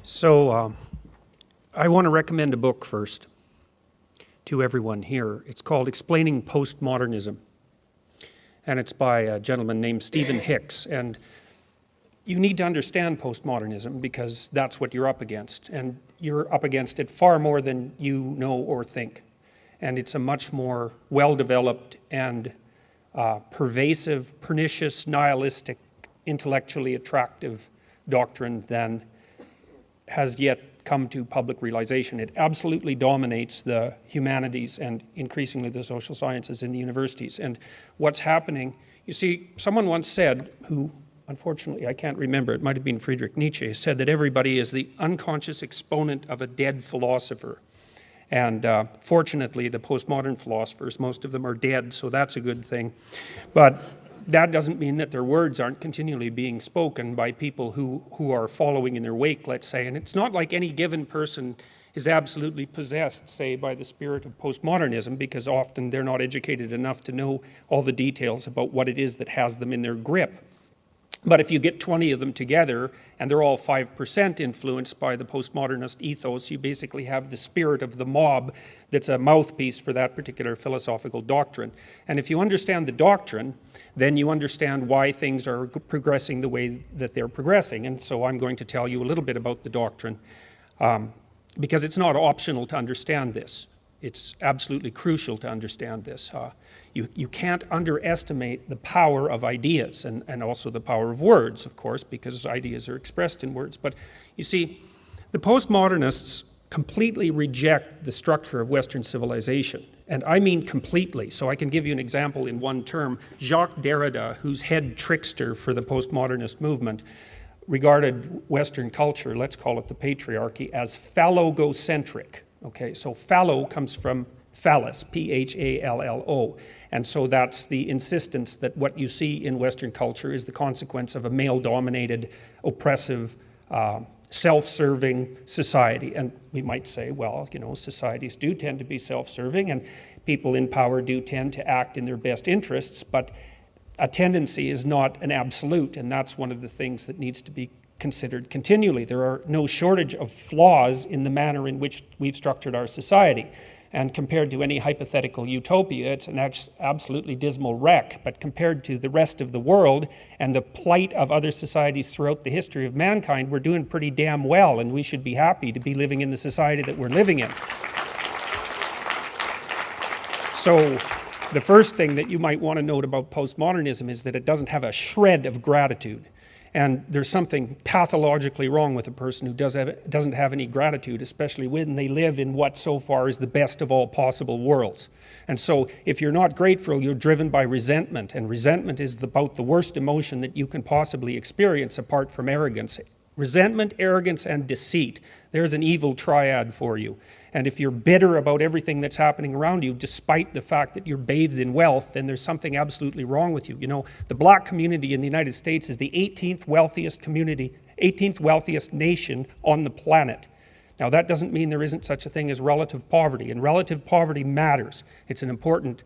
So I want to recommend a book first to everyone here. It's called Explaining Postmodernism, and it's by a gentleman named Stephen Hicks. And you need to understand postmodernism because that's what you're up against, and you're up against it far more than you know or think. And it's a much more well-developed and pervasive, pernicious, nihilistic, intellectually attractive doctrine than has yet come to public realization. It absolutely dominates the humanities and increasingly the social sciences in the universities. And what's happening, you see, someone once said, who unfortunately I can't remember, it might have been Friedrich Nietzsche, said that everybody is the unconscious exponent of a dead philosopher. And fortunately, the postmodern philosophers, most of them are dead, so that's a good thing. But that doesn't mean that their words aren't continually being spoken by people who are following in their wake, let's say. And it's not like any given person is absolutely possessed, say, by the spirit of postmodernism, because often they're not educated enough to know all the details about what it is that has them in their grip. But if you get 20 of them together, and they're all 5% influenced by the postmodernist ethos, you basically have the spirit of the mob that's a mouthpiece for that particular philosophical doctrine. And if you understand the doctrine, then you understand why things are progressing the way that they're progressing. And so I'm going to tell you a little bit about the doctrine, because it's not optional to understand this. It's absolutely crucial to understand this. You can't underestimate the power of ideas and also the power of words, of course, because ideas are expressed in words. But you see, the postmodernists completely reject the structure of Western civilization. And I mean completely. So I can give you an example in one term. Jacques Derrida, who's head trickster for the postmodernist movement, regarded Western culture, let's call it the patriarchy, as phallogocentric. Okay, so phallo comes from phallus, P-H-A-L-L-O. And so that's the insistence that what you see in Western culture is the consequence of a male-dominated, oppressive, self-serving society. And we might say, well, you know, societies do tend to be self-serving, and people in power do tend to act in their best interests, but a tendency is not an absolute, and that's one of the things that needs to be considered continually. There are no shortage of flaws in the manner in which we've structured our society. And compared to any hypothetical utopia, it's an absolutely dismal wreck. But compared to the rest of the world and the plight of other societies throughout the history of mankind, we're doing pretty damn well, and we should be happy to be living in the society that we're living in. So the first thing that you might want to note about postmodernism is that it doesn't have a shred of gratitude. And there's something pathologically wrong with a person who doesn't have any gratitude, especially when they live in what so far is the best of all possible worlds. And so if you're not grateful, you're driven by resentment. And resentment is about the worst emotion that you can possibly experience apart from arrogance. Resentment, arrogance, and deceit. There's an evil triad for you. And if you're bitter about everything that's happening around you, despite the fact that you're bathed in wealth, then there's something absolutely wrong with you. You know, the black community in the United States is the 18th wealthiest community, 18th wealthiest nation on the planet. Now, that doesn't mean there isn't such a thing as relative poverty, and relative poverty matters. It's an important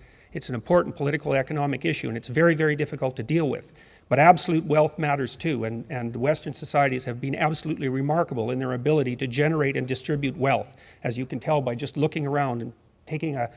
political economic issue, and it's very, very difficult to deal with. But absolute wealth matters too, and Western societies have been absolutely remarkable in their ability to generate and distribute wealth, as you can tell by just looking around and taking a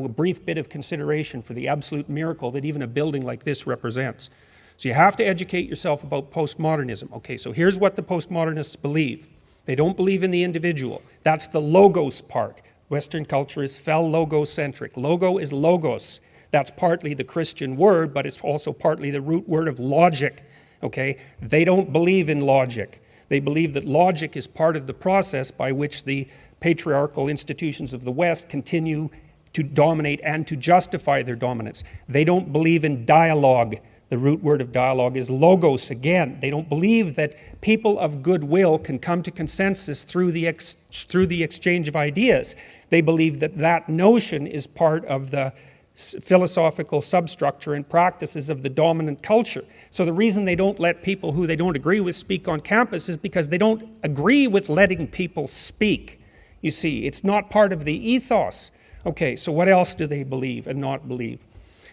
brief bit of consideration for the absolute miracle that even a building like this represents. So you have to educate yourself about postmodernism. Okay, so here's what the postmodernists believe. They don't believe in the individual. That's the logos part. Western culture is phallogocentric. Logo is logos. That's partly the Christian word, but it's also partly the root word of logic, okay? They don't believe in logic. They believe that logic is part of the process by which the patriarchal institutions of the West continue to dominate and to justify their dominance. They don't believe in dialogue. The root word of dialogue is logos again. They don't believe that people of goodwill can come to consensus through the exchange of ideas. They believe that that notion is part of the philosophical substructure and practices of the dominant culture. So the reason they don't let people who they don't agree with speak on campus is because they don't agree with letting people speak. You see, it's not part of the ethos. Okay, so what else do they believe and not believe?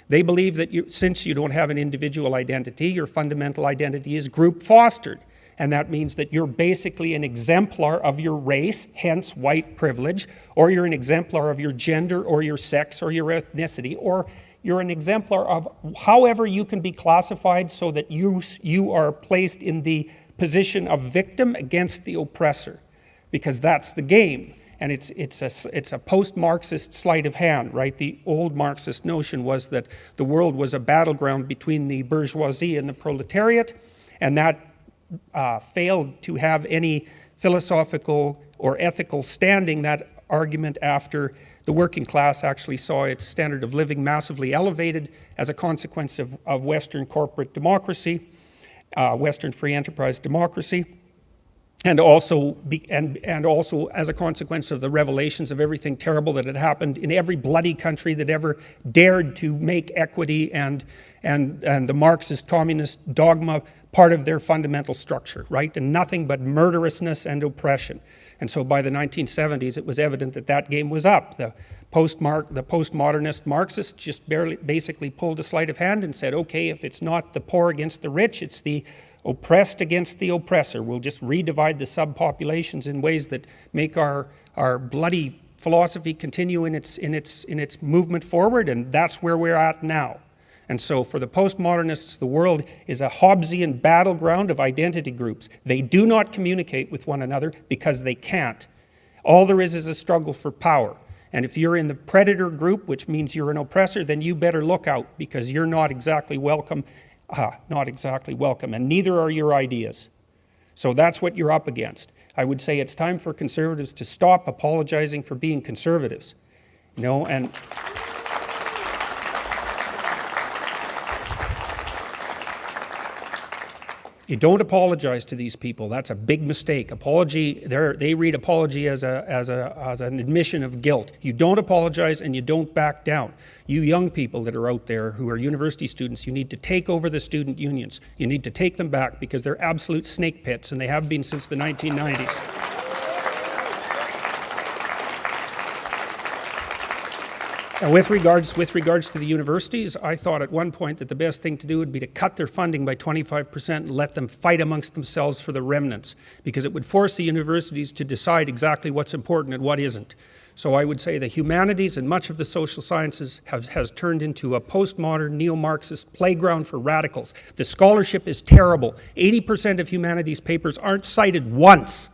They believe that since you don't have an individual identity, your fundamental identity is group fostered. And that means that you're basically an exemplar of your race, hence white privilege, or you're an exemplar of your gender or your sex or your ethnicity, or you're an exemplar of however you can be classified so that you are placed in the position of victim against the oppressor, because that's the game. And it's a post-Marxist sleight of hand, right? The old Marxist notion was that the world was a battleground between the bourgeoisie and the proletariat, and that failed to have any philosophical or ethical standing, that argument, after the working class actually saw its standard of living massively elevated as a consequence of Western corporate democracy, Western free enterprise democracy, and also as a consequence of the revelations of everything terrible that had happened in every bloody country that ever dared to make equity and the Marxist communist dogma part of their fundamental structure, right? And nothing but murderousness and oppression. And so by the 1970s, it was evident that that game was up. The postmodernist Marxists just basically pulled a sleight of hand and said, okay, if it's not the poor against the rich, it's the oppressed against the oppressor. We'll just redivide the subpopulations in ways that make our bloody philosophy continue in its movement forward, and that's where we're at now. And so for the postmodernists, the world is a Hobbesian battleground of identity groups. They do not communicate with one another because they can't. All there is a struggle for power. And if you're in the predator group, which means you're an oppressor, then you better look out, because you're not exactly welcome, and neither are your ideas. So that's what you're up against. I would say it's time for conservatives to stop apologizing for being conservatives. And you don't apologize to these people. That's a big mistake. Apology, they read apology as an admission of guilt. You don't apologize and you don't back down. You young people that are out there who are university students, you need to take over the student unions. You need to take them back, because they're absolute snake pits, and they have been since the 1990s. And with regards to the universities, I thought at one point that the best thing to do would be to cut their funding by 25% and let them fight amongst themselves for the remnants, because it would force the universities to decide exactly what's important and what isn't. So I would say the humanities and much of the social sciences has turned into a postmodern neo-Marxist playground for radicals. The scholarship is terrible. 80% of humanities papers aren't cited once.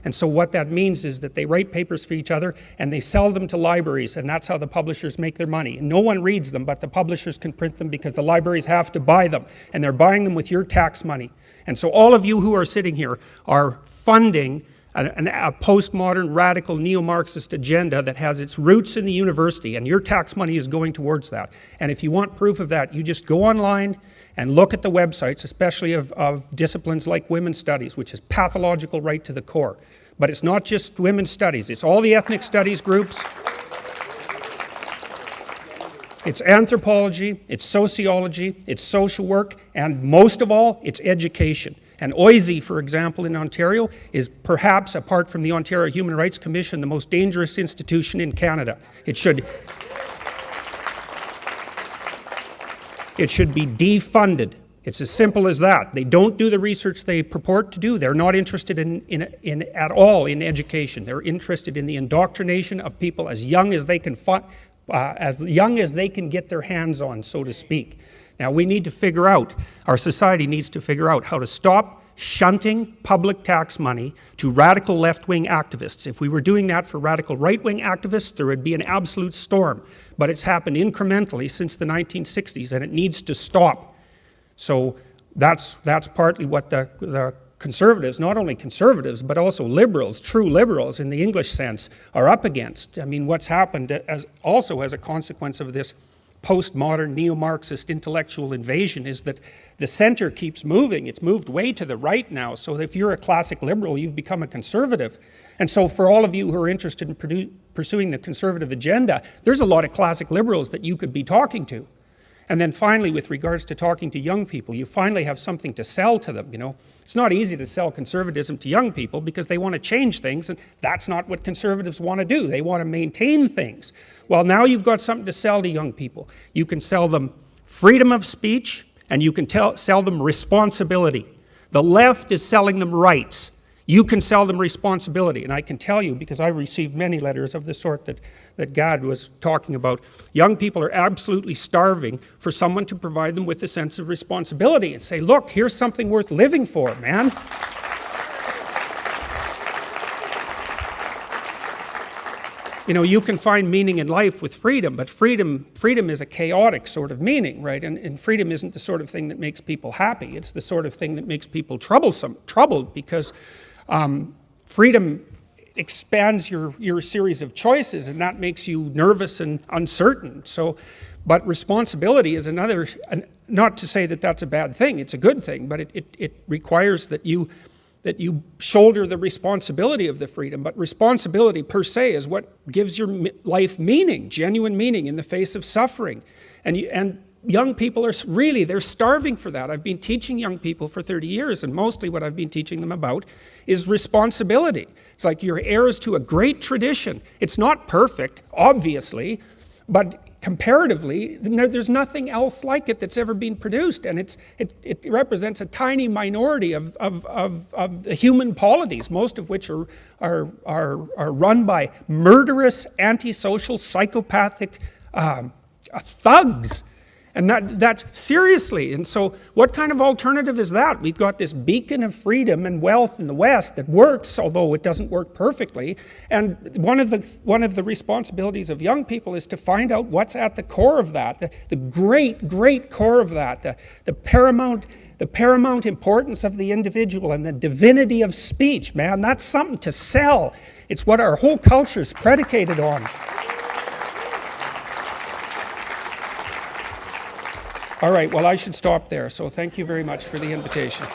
And so what that means is that they write papers for each other and they sell them to libraries, and that's how the publishers make their money. And no one reads them, but the publishers can print them because the libraries have to buy them, and they're buying them with your tax money. And so all of you who are sitting here are funding a postmodern, radical, neo-Marxist agenda that has its roots in the university, and your tax money is going towards that. And if you want proof of that, you just go online and look at the websites, especially of disciplines like women's studies, which is pathological right to the core. But it's not just women's studies, it's all the ethnic studies groups. It's anthropology, it's sociology, it's social work, and most of all, it's education. And OISE, for example, in Ontario, is perhaps, apart from the Ontario Human Rights Commission, the most dangerous institution in Canada. It should be defunded. It's as simple as that. They don't do the research they purport to do. They're not interested at all in education. They're interested in the indoctrination of people as young as they can get their hands on, so to speak. Now, we need to figure out, our society needs to figure out how to stop shunting public tax money to radical left-wing activists. If we were doing that for radical right-wing activists, there would be an absolute storm. But it's happened incrementally since the 1960s, and it needs to stop. So that's partly what the conservatives, not only conservatives, but also liberals, true liberals in the English sense, are up against. I mean, what's happened also as a consequence of this postmodern neo-Marxist intellectual invasion is that the center keeps moving. It's moved way to the right now. So if you're a classic liberal, you've become a conservative. And so for all of you who are interested in pursuing the conservative agenda, there's a lot of classic liberals that you could be talking to. And then finally, with regards to talking to young people, you finally have something to sell to them, you know. It's not easy to sell conservatism to young people because they want to change things, and that's not what conservatives want to do. They want to maintain things. Well, now you've got something to sell to young people. You can sell them freedom of speech, and you can sell them responsibility. The left is selling them rights. You can sell them responsibility. And I can tell you, because I've received many letters of the sort that Gad was talking about, young people are absolutely starving for someone to provide them with a sense of responsibility and say, look, here's something worth living for, man. You know, you can find meaning in life with freedom, but freedom is a chaotic sort of meaning, right? And freedom isn't the sort of thing that makes people happy. It's the sort of thing that makes people troubled, because freedom expands your series of choices, and that makes you nervous and uncertain. So, but responsibility is another, not to say that that's a bad thing, it's a good thing, but it requires that you shoulder the responsibility of the freedom. But responsibility per se is what gives your life meaning, genuine meaning in the face of suffering. And young people are really, they're starving for that. I've been teaching young people for 30 years, and mostly what I've been teaching them about is responsibility. It's like you're heirs to a great tradition. It's not perfect, obviously, but comparatively, there's nothing else like it that's ever been produced, and it represents a tiny minority of the human polities, most of which are run by murderous, antisocial, psychopathic thugs. And that's seriously. And so what kind of alternative is that? We've got this beacon of freedom and wealth in the West that works, although it doesn't work perfectly. And one of the responsibilities of young people is to find out what's at the core of that, the great core of that, the paramount importance of the individual and the divinity of speech. Man, that's something to sell. It's what our whole culture is predicated on. All right, well, I should stop there, so thank you very much for the invitation.